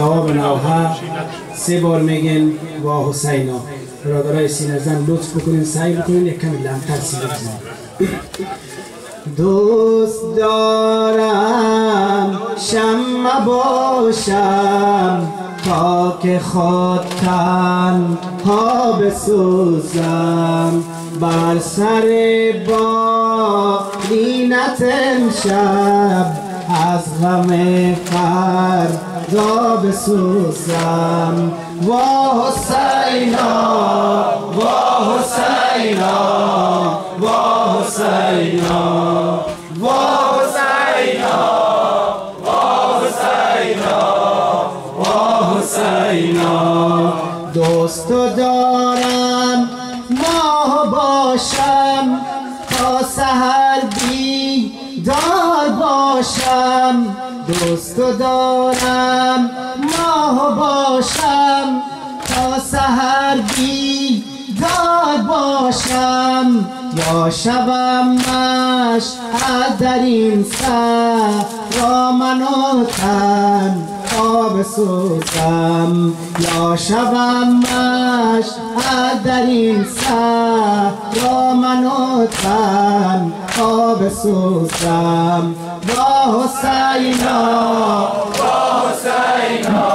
جواب نوحه 3 بار میگین وا حسینا. برادرای سینه زن لطف بکنین، سعی بکنین یک کمی لمتر سینه بزنین. دوست دارم شمع باشم تا که خود تنها بسوزم، بر سر بالینت امشب از غم فردا بسوزم. وا حسینا وا حسینا وا حسینا وا حسینا وا حسینا وا حسینا. دوست دارم ماه باشم تا سحر بیدار باشم. دوست دارم ماه باشم تا سحر بیدار باشم. یا شبم مشعل در این صحرا من و تنها بسوزم. یا شبم مشعل در این صحرا من و تنها بسوزم. وا حسینا وا حسینا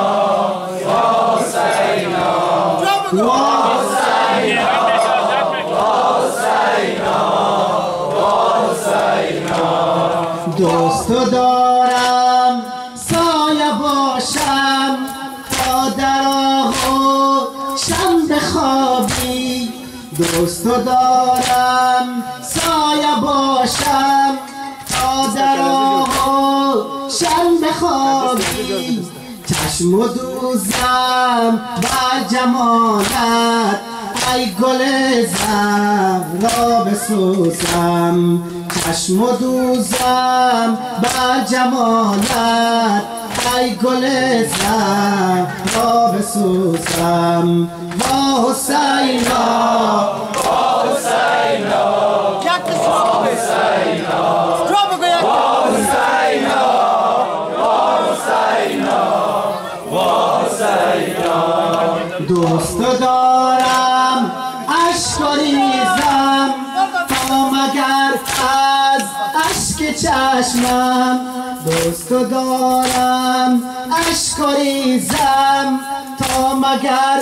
وا حسینا وا حسینا وا حسینا وا حسینا. دوست دارم سایه باشم تا در آغوشم بخوابی. دوست دارم سایه باشم تا در آغوشم بخوابی. چشم و دوزم بر جمالت ای گل زهرا بسوزم. چشم و دوزم بر جمالت ای گل زهرا بسوزم. وا حسینا وا حسینا وا حسینا وا حسینا وا حسینا وا حسینا. دوست دارم اشک ریزم تا مگر از اشک چشمم. دوست دارم اشک ریزم تا مگر